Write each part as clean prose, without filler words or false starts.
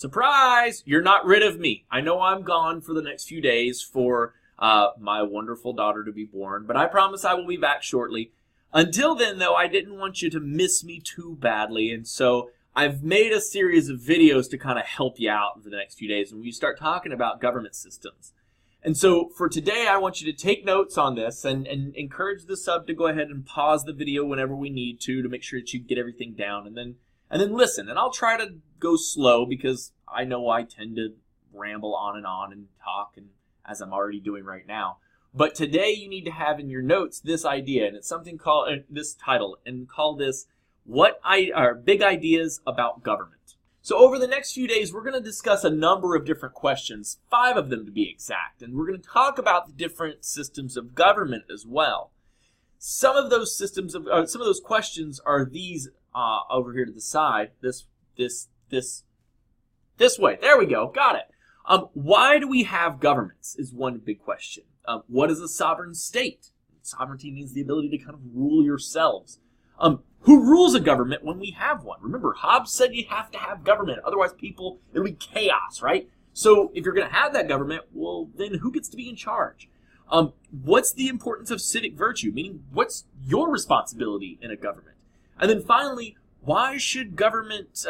Surprise! You're not rid of me. I know I'm gone for the next few days for my wonderful daughter to be born, but I promise I will be back shortly. Until then, though, I didn't want you to miss me too badly, and so I've made a series of videos to kind of help you out for the next few days when we start talking about government systems. And so for today, I want you to take notes on this and encourage the sub to go ahead and pause the video whenever we need to make sure that you get everything down, and then listen. And I'll try to go slow because I know I tend to ramble on and talk, and as I'm already doing right now. But today you need to have in your notes this idea, and it's something called this title, and call this "What are Big Ideas About Government?" So over the next few days, we're going to discuss a number of different questions, 5 of them to be exact, and we're going to talk about the different systems of government as well. Some of those questions are these over here to the side. This way. There we go. Got it. Why do we have governments is one big question. What is a sovereign state? Sovereignty means the ability to kind of rule yourselves. Who rules a government when we have one? Remember, Hobbes said you have to have government. Otherwise, it'll be chaos, right? So if you're going to have that government, well, then who gets to be in charge? What's the importance of civic virtue? Meaning, what's your responsibility in a government? And then finally, why should government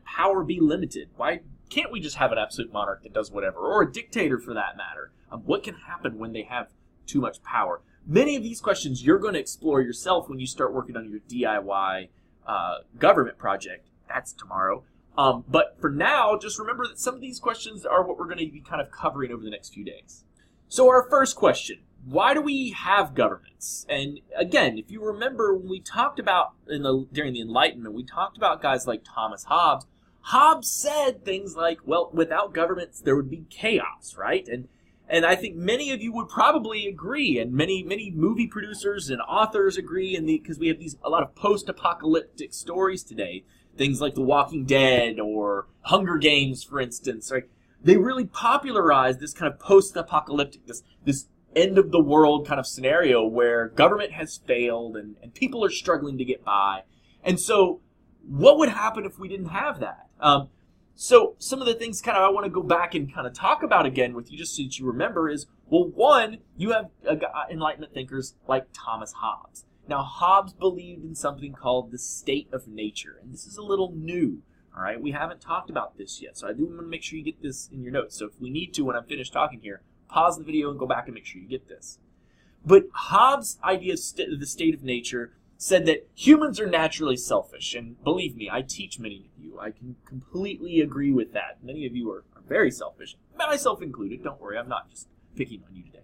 power be limited? Why can't we just have an absolute monarch that does whatever, or a dictator for that matter? What can happen when they have too much power? Many of these questions you're going to explore yourself when you start working on your DIY government project. That's tomorrow. But for now, just remember that some of these questions are what we're going to be kind of covering over the next few days. So our first question, why do we have governments? And again, if you remember when we talked about during the Enlightenment, we talked about guys like Thomas Hobbes. Hobbes said things like, well, without governments, there would be chaos, right? And I think many of you would probably agree, and many movie producers and authors agree, because we have a lot of post-apocalyptic stories today, things like The Walking Dead or Hunger Games, for instance, right? They really popularized this kind of post-apocalyptic, this end-of-the-world kind of scenario where government has failed and people are struggling to get by. And so what would happen if we didn't have that? So some of the things I want to go back and kind of talk about again with you, just so that you remember, is, well, one, you have Enlightenment thinkers like Thomas Hobbes. Now, Hobbes believed in something called the state of nature, and this is a little new, all right? We haven't talked about this yet, so I do want to make sure you get this in your notes. So if we need to, when I'm finished talking here, pause the video and go back and make sure you get this. But Hobbes' idea of the state of nature said that humans are naturally selfish, and believe me, I teach many of you. I can completely agree with that. Many of you are very selfish, myself included. Don't worry, I'm not just picking on you today.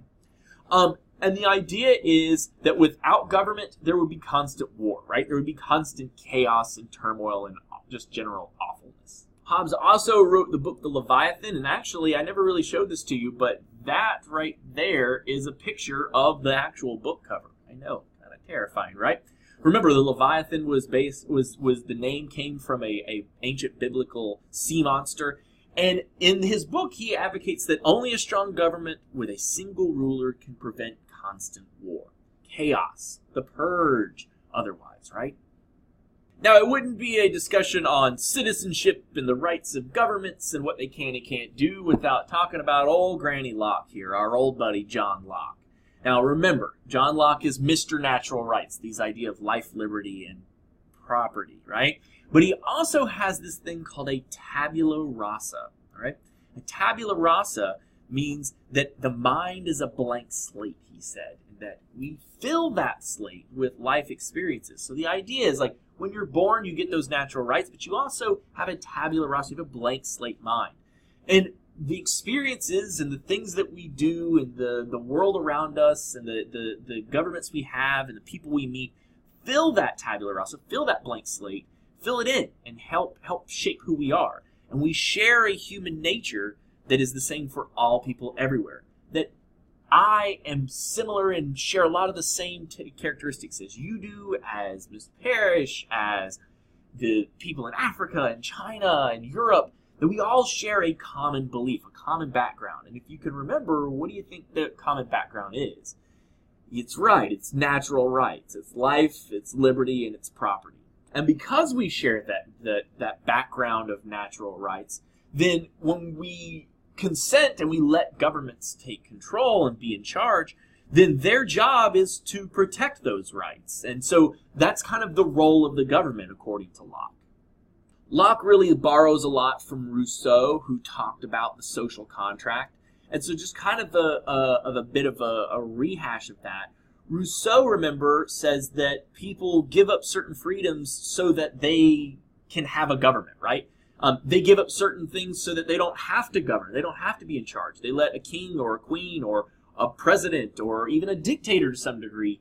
And the idea is that without government, there would be constant war, right? There would be constant chaos and turmoil and just general awfulness. Hobbes also wrote the book The Leviathan, and actually, I never really showed this to you, but that right there is a picture of the actual book cover. I know, kind of terrifying, right? Remember, the Leviathan was the name came from a ancient biblical sea monster, and in his book he advocates that only a strong government with a single ruler can prevent constant war, chaos, the purge, otherwise, right? Now, it wouldn't be a discussion on citizenship and the rights of governments and what they can and can't do without talking about old Granny Locke here, our old buddy John Locke. Now remember, John Locke is Mr. Natural Rights, these idea of life, liberty, and property, right? But he also has this thing called a tabula rasa, all right? A tabula rasa means that the mind is a blank slate, he said, and that we fill that slate with life experiences. So the idea is, like, when you're born, you get those natural rights, but you also have a tabula rasa, you have a blank slate mind. And the experiences and the things that we do and the world around us and the governments we have and the people we meet fill that tabula rasa, fill that blank slate, fill it in and help shape who we are. And we share a human nature that is the same for all people everywhere. That I am similar and share a lot of the same characteristics as you do, as Ms. Parrish, as the people in Africa and China and Europe, that we all share a common belief, a common background. And if you can remember, what do you think the common background is? It's right, it's natural rights. It's life, it's liberty, and it's property. And because we share that background of natural rights, then when we consent and we let governments take control and be in charge, then their job is to protect those rights. And so that's kind of the role of the government, according to Locke. Locke really borrows a lot from Rousseau, who talked about the social contract. And so just kind of a bit of a rehash of that. Rousseau, remember, says that people give up certain freedoms so that they can have a government, right? They give up certain things so that they don't have to govern. They don't have to be in charge. They let a king or a queen or a president or even a dictator to some degree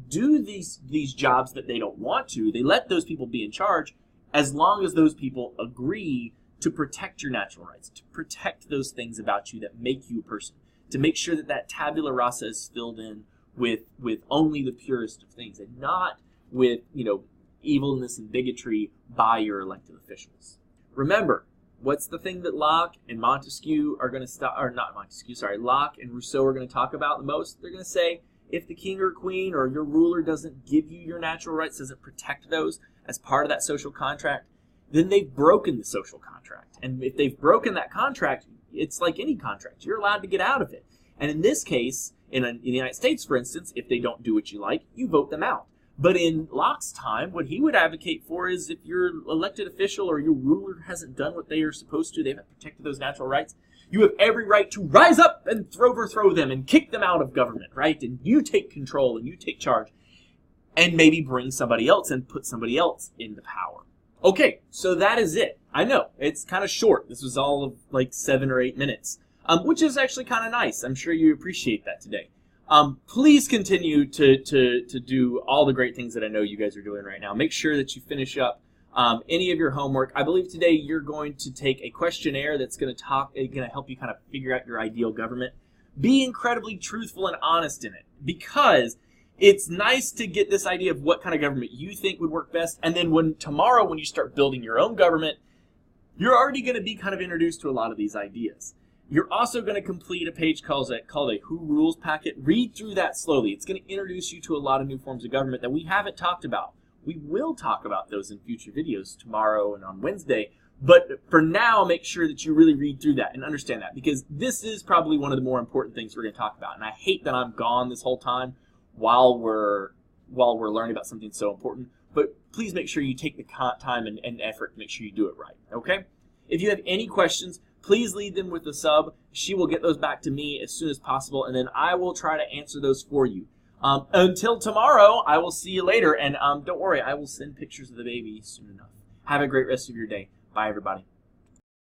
do these jobs that they don't want to. They let those people be in charge as long as those people agree to protect your natural rights, to protect those things about you that make you a person, to make sure that that tabula rasa is filled in with only the purest of things and not with, evilness and bigotry by your elected officials. Remember, what's the thing that Locke and Montesquieu are going to Locke and Rousseau are going to talk about the most? They're going to say, if the king or queen or your ruler doesn't give you your natural rights, doesn't protect those as part of that social contract, then they've broken the social contract. And if they've broken that contract, it's like any contract. You're allowed to get out of it. And in this case, in the United States, for instance, if they don't do what you like, you vote them out. But in Locke's time, what he would advocate for is if your elected official or your ruler hasn't done what they are supposed to, they haven't protected those natural rights, you have every right to rise up and overthrow them and kick them out of government, right? And you take control and you take charge and maybe bring somebody else and put somebody else into power. Okay, so that is it. I know, it's kind of short. This was all of like 7 or 8 minutes, which is actually kind of nice. I'm sure you appreciate that today. Please continue to do all the great things that I know you guys are doing right now. Make sure that you finish up any of your homework. I believe today you're going to take a questionnaire that's going to help you kind of figure out your ideal government. Be incredibly truthful and honest in it, because it's nice to get this idea of what kind of government you think would work best, and then tomorrow when you start building your own government, you're already going to be kind of introduced to a lot of these ideas. You're also going to complete a page called a Who Rules packet. Read through that slowly. It's going to introduce you to a lot of new forms of government that we haven't talked about. We will talk about those in future videos tomorrow and on Wednesday. But for now, make sure that you really read through that and understand that, because this is probably one of the more important things we're going to talk about. And I hate that I'm gone this whole time while we're learning about something so important. But please make sure you take the time and effort to make sure you do it right. Okay? If you have any questions, please leave them with the sub. She will get those back to me as soon as possible, and then I will try to answer those for you. Until tomorrow, I will see you later, and don't worry, I will send pictures of the baby soon enough. Have a great rest of your day. Bye, everybody.